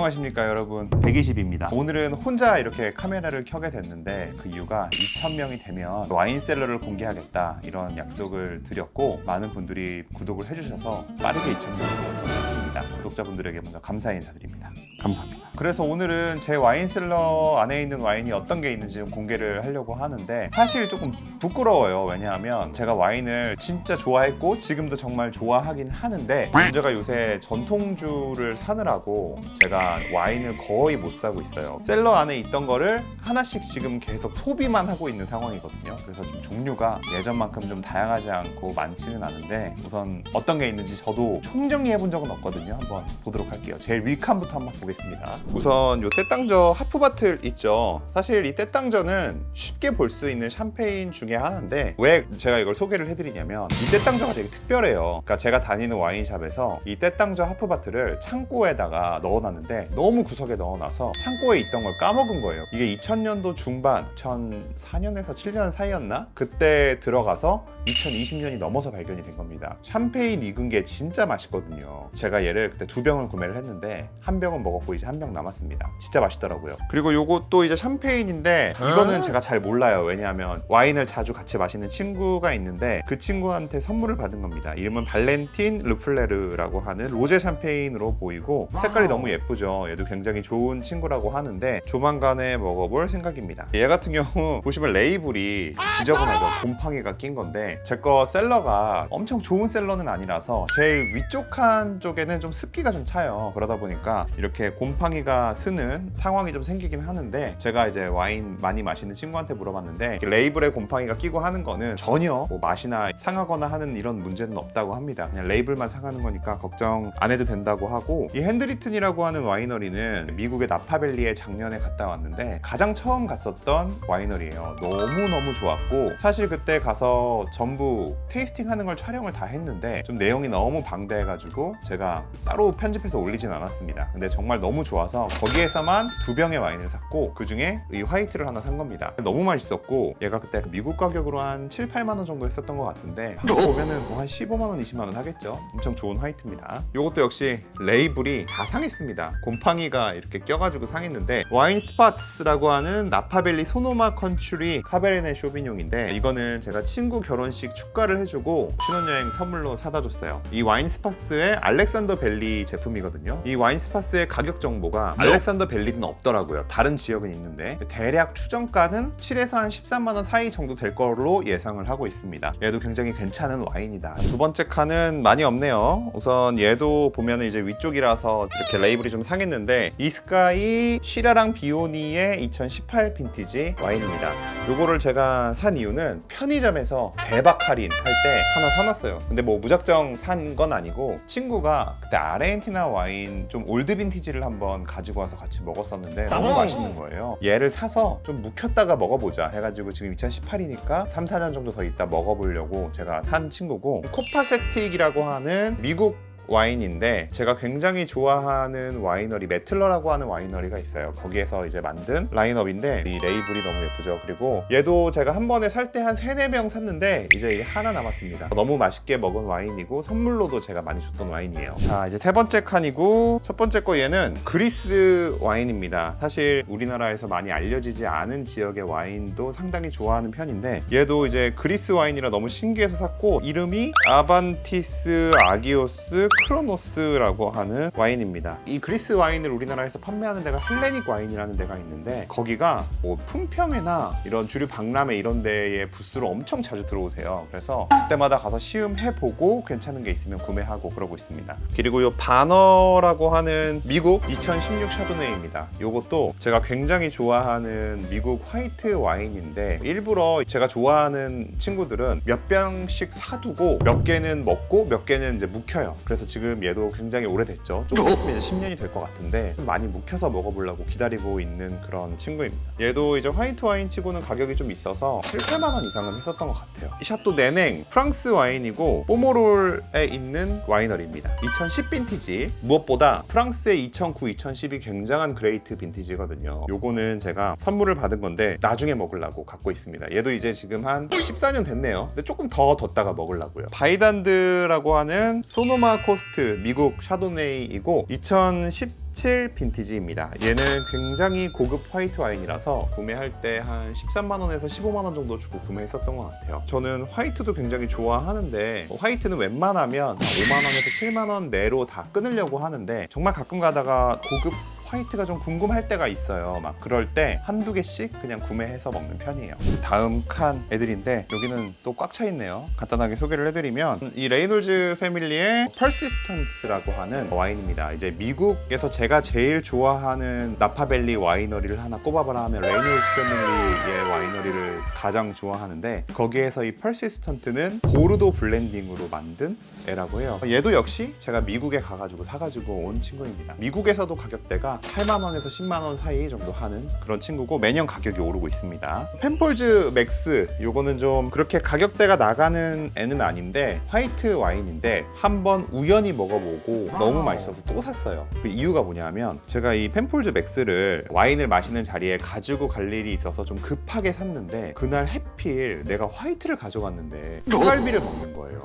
안녕하십니까 여러분, 120입니다. 오늘은 혼자 이렇게 카메라를 켜게 됐는데 그 이유가 2000명이 되면 와인셀러를 공개하겠다 이런 약속을 드렸고 많은 분들이 구독을 해주셔서 빠르게 2000명을 달성했습니다. 구독자분들에게 먼저 감사의 인사드립니다. 감사합니다. 그래서 오늘은 제 와인셀러 안에 있는 와인이 어떤 게 있는지 좀 공개를 하려고 하는데 사실 조금 부끄러워요. 왜냐하면 제가 와인을 진짜 좋아했고 지금도 정말 좋아하긴 하는데 문제가 요새 전통주를 사느라고 제가 와인을 거의 못 사고 있어요. 셀러 안에 있던 거를 하나씩 지금 계속 소비만 하고 있는 상황이거든요. 그래서 좀 종류가 예전만큼 좀 다양하지 않고 많지는 않은데 우선 어떤 게 있는지 저도 총정리해 본 적은 없거든요. 한번 보도록 할게요. 제일 위 칸부터 한번 보겠습니다. 우선 요 떼땅저 하프바틀 있죠. 사실 이 떼땅저는 쉽게 볼 수 있는 샴페인 중에 하나인데 왜 제가 이걸 소개를 해드리냐면 이 떼땅저가 되게 특별해요. 그러니까 제가 다니는 와인샵에서 이 떼땅저 하프바틀을 창고에다가 넣어놨는데 너무 구석에 넣어놔서 창고에 있던 걸 까먹은 거예요. 이게 2000년도 중반 2004년에서 7년 사이였나? 그때 들어가서 2020년이 넘어서 발견이 된 겁니다. 샴페인 익은 게 진짜 맛있거든요. 제가 얘를 그때 2병을 구매를 했는데 한 병은 먹었고 이제 한 병 남았습니다. 진짜 맛있더라고요. 그리고 요것도 이제 샴페인인데 이거는 제가 잘 몰라요. 왜냐하면 와인을 자주 같이 마시는 친구가 있는데 그 친구한테 선물을 받은 겁니다. 이름은 발렌틴 르플레르라고 하는 로제 샴페인으로 보이고 색깔이 너무 예쁘죠. 얘도 굉장히 좋은 친구라고 하는데 조만간에 먹어볼 생각입니다. 얘 같은 경우 보시면 레이블이 지저분하죠. 곰팡이가 낀 건데 제 거 셀러가 엄청 좋은 셀러는 아니라서 제일 위쪽 칸 쪽에는 좀 습기가 좀 차요. 그러다 보니까 이렇게 곰팡이가 쓰는 상황이 좀 생기긴 하는데 제가 이제 와인 많이 마시는 친구한테 물어봤는데 레이블에 곰팡이가 끼고 하는 거는 전혀 뭐 맛이나 상하거나 하는 이런 문제는 없다고 합니다. 그냥 레이블만 상하는 거니까 걱정 안 해도 된다고 하고 이 핸드리튼이라고 하는 와이너리는 미국의 나파밸리에 작년에 갔다 왔는데 가장 처음 갔었던 와이너리예요. 너무너무 좋았고 사실 그때 가서 전부 테이스팅 하는 걸 촬영을 다 했는데 좀 내용이 너무 방대해가지고 제가 따로 편집해서 올리진 않았습니다. 근데 정말 너무 좋아서 거기에서만 2병의 와인을 샀고 그 중에 이 화이트를 하나 산 겁니다. 너무 맛있었고 얘가 그때 미국 가격으로 한 7, 8만 원 정도 했었던 것 같은데 한국 보면은 뭐 한 15만 원, 20만 원 하겠죠. 엄청 좋은 화이트입니다. 이것도 역시 레이블이 다 상했습니다. 곰팡이가 이렇게 껴가지고 상했는데 와인 스팟스라고 하는 나파밸리 소노마 컨츄리 카베르네 쇼비뇽인데 이거는 제가 친구 결혼식 축가를 해주고 신혼여행 선물로 사다 줬어요. 이 와인 스팟스의 알렉산더 밸리 제품이거든요. 이 와인 스팟스의 가격 정보가 알렉산더 밸리는 없더라고요. 다른 지역은 있는데 대략 추정가는 7에서 한 13만 원 사이 정도 될 걸로 예상을 하고 있습니다. 얘도 굉장히 괜찮은 와인이다. 두 번째 칸은 많이 없네요. 우선 얘도 보면은 이제 위쪽이라서 이렇게 레이블이 좀 상했는데 이스카이 시라랑 비오니의 2018 빈티지 와인입니다. 요거를 제가 산 이유는 편의점에서 대박 할인 할 때 하나 사놨어요. 근데 뭐 무작정 산 건 아니고 친구가 그때 아르헨티나 와인 좀 올드 빈티지를 한번 가지고 와서 같이 먹었었는데 너무 맛있는 거예요. 얘를 사서 좀 묵혔다가 먹어보자 해가지고 지금 2018이니까 3, 4년 정도 더 있다 먹어보려고 제가 산 친구고 코파세틱이라고 하는 미국 와인인데 제가 굉장히 좋아하는 와이너리 메틀러라고 하는 와이너리가 있어요. 거기에서 이제 만든 라인업인데 이 레이블이 너무 예쁘죠. 그리고 얘도 제가 한 번에 살 때 한 3, 4병 샀는데 이제 이게 하나 남았습니다. 너무 맛있게 먹은 와인이고 선물로도 제가 많이 줬던 와인이에요. 자 이제 세 번째 칸이고 첫 번째 거 얘는 그리스 와인입니다. 사실 우리나라에서 많이 알려지지 않은 지역의 와인도 상당히 좋아하는 편인데 얘도 이제 그리스 와인이라 너무 신기해서 샀고 이름이 아반티스 아기오스 크로노스라고 하는 와인입니다. 이 그리스 와인을 우리나라에서 판매하는 데가 헬레닉 와인이라는 데가 있는데 거기가 뭐 품평회나 이런 주류 박람회 이런 데에 부스로 엄청 자주 들어오세요. 그래서 그때마다 가서 시음해보고 괜찮은 게 있으면 구매하고 그러고 있습니다. 그리고 이 바너라고 하는 미국 2016 샤도네이입니다. 이것도 제가 굉장히 좋아하는 미국 화이트 와인인데 일부러 제가 좋아하는 친구들은 몇 병씩 사두고 몇 개는 먹고 몇 개는 이제 묵혀요. 그래서 지금 얘도 굉장히 오래됐죠. 조금 있으면 이제 10년이 될 것 같은데 좀 많이 묵혀서 먹어보려고 기다리고 있는 그런 친구입니다. 얘도 이제 화이트 와인 치고는 가격이 좀 있어서 7, 8만 원 이상은 했었던 것 같아요. 이 샤또 네냉 프랑스 와인이고 포모롤에 있는 와이너리입니다. 2010 빈티지. 무엇보다 프랑스의 2009, 2010이 굉장한 그레이트 빈티지거든요. 요거는 제가 선물을 받은 건데 나중에 먹으려고 갖고 있습니다. 얘도 이제 지금 한 14년 됐네요. 근데 조금 더 뒀다가 먹으려고요. 바이단드라고 하는 소노마 코스트 미국 샤도네이이고 2017 2017 빈티지입니다. 얘는 굉장히 고급 화이트 와인이라서 구매할 때 한 13만 원에서 15만 원 정도 주고 구매했었던 것 같아요. 저는 화이트도 굉장히 좋아하는데 화이트는 웬만하면 5만 원에서 7만 원 내로 다 끊으려고 하는데 정말 가끔 가다가 고급 화이트가 좀 궁금할 때가 있어요. 막 그럴 때 한두 개씩 그냥 구매해서 먹는 편이에요. 다음 칸 애들인데 여기는 또 꽉 차 있네요. 간단하게 소개를 해드리면 이 레이놀즈 패밀리의 퍼시스턴스라고 하는 와인입니다. 이제 미국에서 제가 제일 좋아하는 나파밸리 와이너리를 하나 꼽아봐라 하면 레이놀즈 패밀리의 와이너리를 가장 좋아하는데 거기에서 이 퍼시스턴트는 보르도 블렌딩으로 만든 애라고 해요. 얘도 역시 제가 미국에 가가지고 사가지고 온 친구입니다. 미국에서도 가격대가 8만 원에서 10만 원 사이 정도 하는 그런 친구고 매년 가격이 오르고 있습니다. 펜폴즈 맥스 요거는 좀 그렇게 가격대가 나가는 애는 아닌데 화이트 와인인데 한번 우연히 먹어보고 너무 맛있어서 또 샀어요. 그 이유가 뭐냐면 제가 이 펜폴즈 맥스를 와인을 마시는 자리에 가지고 갈 일이 있어서 좀 급하게 샀는데 그날 해필 내가 화이트를 가져갔는데 소갈비를 먹는 거예요.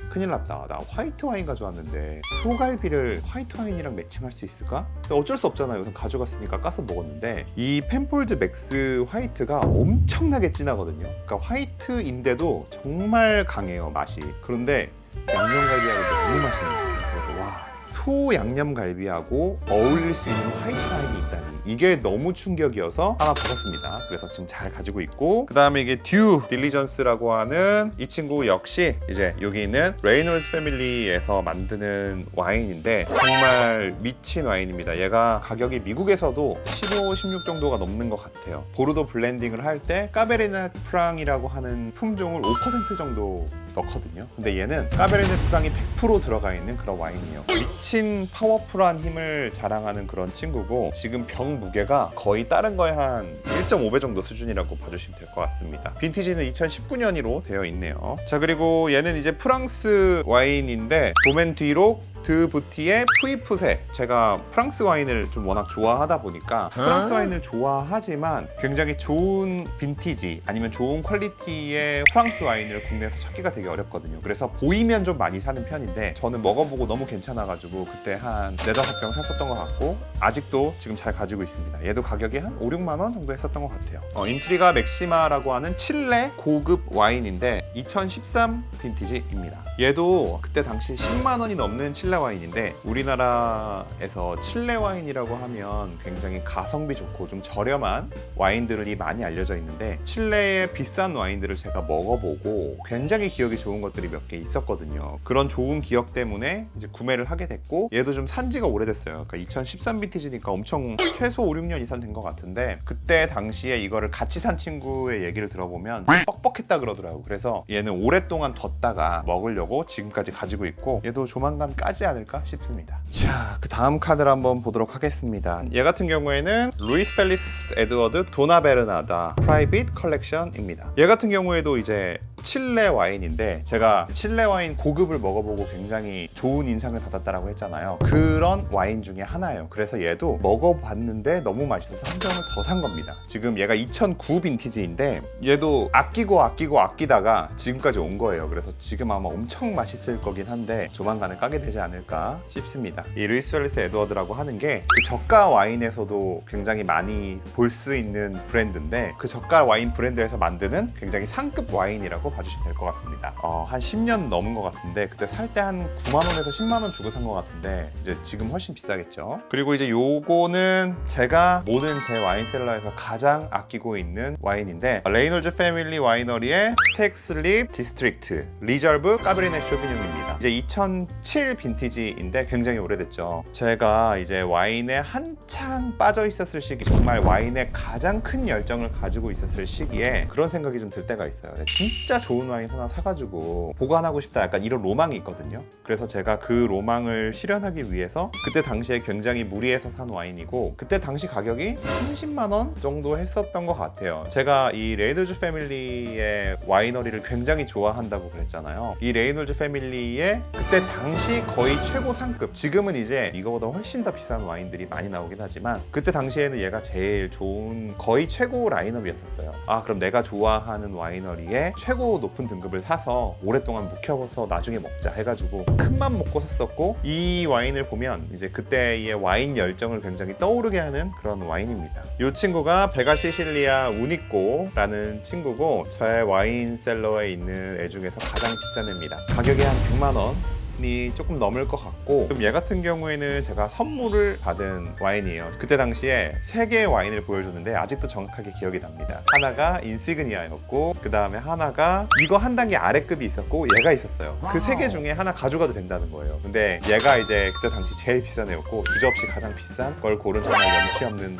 큰일 났다. 나 화이트 와인 가져왔는데 소갈비를 화이트 와인이랑 매칭할 수 있을까? 어쩔 수 없잖아요. 우선 가져갔으니까 까서 먹었는데 이 펜폴드 맥스 화이트가 엄청나게 진하거든요. 그러니까 화이트인데도 정말 강해요, 맛이. 그런데 양념갈비하고 너무 맛있는 거예요. 그래서 와, 소 양념갈비하고 어울릴 수 있는 화이트 와인이 있다니 이게 너무 충격이어서 하나 더 샀습니다. 그래서 지금 잘 가지고 있고 그 다음에 이게 듀 딜리전스라고 하는 이 친구 역시 이제 여기 있는 레이놀즈 패밀리에서 만드는 와인인데 정말 미친 와인입니다. 얘가 가격이 미국에서도 15, 16 정도가 넘는 것 같아요. 보르도 블렌딩을 할 때 까베르네 프랑이라고 하는 품종을 5% 정도 넣거든요. 근데 얘는 까베르네 프랑이 100% 들어가 있는 그런 와인이에요. 미친 파워풀한 힘을 자랑하는 그런 친구고 지금 병 무게가 거의 다른 거에 한 1.5배 정도 수준이라고 봐주시면 될 것 같습니다. 빈티지는 2019년으로 되어 있네요. 자, 그리고 얘는 이제 프랑스 와인인데 도멘뒤로 드 부티의 푸이푸세. 제가 프랑스 와인을 좀 워낙 좋아하다 보니까 프랑스 와인을 좋아하지만 굉장히 좋은 빈티지 아니면 좋은 퀄리티의 프랑스 와인을 국내에서 찾기가 되게 어렵거든요. 그래서 보이면 좀 많이 사는 편인데 저는 먹어보고 너무 괜찮아가지고 그때 한 4-5병 샀었던 것 같고 아직도 지금 잘 가지고 있습니다. 얘도 가격이 한 5-6만 원 정도 했었던 것 같아요. 인트리가 맥시마라고 하는 칠레 고급 와인인데 2013 빈티지입니다. 얘도 그때 당시 10만 원이 넘는 칠레 와인인데 우리나라에서 칠레 와인이라고 하면 굉장히 가성비 좋고 좀 저렴한 와인들이 많이 알려져 있는데 칠레의 비싼 와인들을 제가 먹어보고 굉장히 기억이 좋은 것들이 몇 개 있었거든요. 그런 좋은 기억 때문에 이제 구매를 하게 됐고 얘도 좀 산지가 오래됐어요. 그러니까 2013 빈티지니까 엄청 최소 5-6년 이상 된 것 같은데 그때 당시에 이거를 같이 산 친구의 얘기를 들어보면 뻑뻑했다 그러더라고요. 그래서 얘는 오랫동안 뒀다가 먹으려고 지금까지 가지고 있고 얘도 조만간 까지 않을까 싶습니다. 자, 그 다음 카드를 한번 보도록 하겠습니다. 얘 같은 경우에는 루이스 펠리스 에드워드 도나베르나다 프라이빗 컬렉션입니다. 얘 같은 경우에도 이제 칠레 와인인데 제가 칠레 와인 고급을 먹어보고 굉장히 좋은 인상을 받았다라고 했잖아요. 그런 와인 중에 하나예요. 그래서 얘도 먹어봤는데 너무 맛있어서 한 병을 더 산 겁니다. 지금 얘가 2009 빈티지인데 얘도 아끼다가 지금까지 온 거예요. 그래서 지금 아마 엄청 맛있을 거긴 한데 조만간에 까게 되지 않을까 싶습니다. 이 루이스 펠리스 에드워드라고 하는 게 그 저가 와인에서도 굉장히 많이 볼 수 있는 브랜드인데 그 저가 와인 브랜드에서 만드는 굉장히 상급 와인이라고 봐주시면 될 것 같습니다. 한 10년 넘은 것 같은데 그때 살 때 한 9만 원에서 10만 원 주고 산 것 같은데 이제 지금 훨씬 비싸겠죠. 그리고 이제 요거는 제가 모든 제 와인셀러에서 가장 아끼고 있는 와인인데 레이놀즈 패밀리 와이너리의 스택슬립 디스트릭트 리저브 까베르네 쇼비뇽입니다. 이제 2007 빈티지인데 굉장히 오래됐죠. 제가 이제 와인에 한창 빠져 있었을 시기 정말 와인에 가장 큰 열정을 가지고 있었을 시기에 그런 생각이 좀 들 때가 있어요. 진짜 좋은 와인 하나 사가지고 보관하고 싶다 약간 이런 로망이 있거든요. 그래서 제가 그 로망을 실현하기 위해서 그때 당시에 굉장히 무리해서 산 와인이고 그때 당시 가격이 30만 원 정도 했었던 것 같아요. 제가 이 레이놀즈 패밀리의 와이너리를 굉장히 좋아한다고 그랬잖아요. 이 레이놀즈 패밀리의 그때 당시 거의 최고 상급, 지금은 이제 이거보다 훨씬 더 비싼 와인들이 많이 나오긴 하지만 그때 당시에는 얘가 제일 좋은 거의 최고 라인업이었었어요. 그럼 내가 좋아하는 와이너리의 최고 최고 높은 등급을 사서 오랫동안 묵혀서 나중에 먹자 해가지고 큰맘 먹고 샀었고, 이 와인을 보면 이제 그때의 와인 열정을 굉장히 떠오르게 하는 그런 와인입니다. 이 친구가 베가 시실리아 우니꼬라는 친구고, 저의 와인셀러에 있는 애 중에서 가장 비싼 애입니다. 가격이 한 100만 원이 조금 넘을 것 같고, 얘 같은 경우에는 제가 선물을 받은 와인이에요. 그때 당시에 3개의 와인을 보여줬는데 아직도 정확하게 기억이 납니다. 하나가 인시그니아였고, 그 다음에 하나가 이거 한 단계 아래급이 있었고, 얘가 있었어요. 그 3개 중에 하나 가져가도 된다는 거예요. 근데 얘가 이제 그때 당시 제일 비싼 애였고, 주저없이 가장 비싼 걸 고른 정말 염치 없는.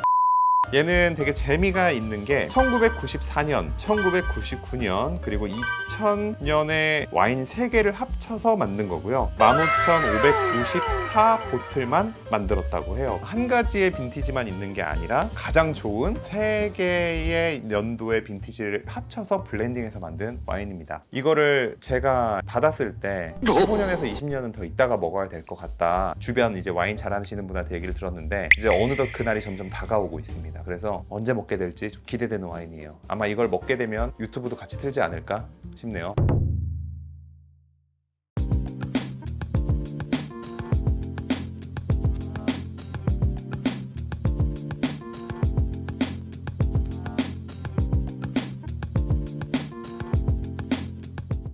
얘는 되게 재미가 있는 게 1994년, 1999년, 그리고 2000년에 와인 3개를 합쳐서 만든 거고요. 15,594보틀만 만들었다고 해요. 한 가지의 빈티지만 있는 게 아니라 가장 좋은 3개의 연도의 빈티지를 합쳐서 블렌딩해서 만든 와인입니다. 이거를 제가 받았을 때 15년에서 20년은 더 있다가 먹어야 될 것 같다. 주변 이제 와인 잘하시는 분한테 얘기를 들었는데 이제 어느덧 그날이 점점 다가오고 있습니다. 그래서 언제 먹게 될지 좀 기대되는 와인이에요. 아마 이걸 먹게 되면 유튜브도 같이 틀지 않을까 싶네요.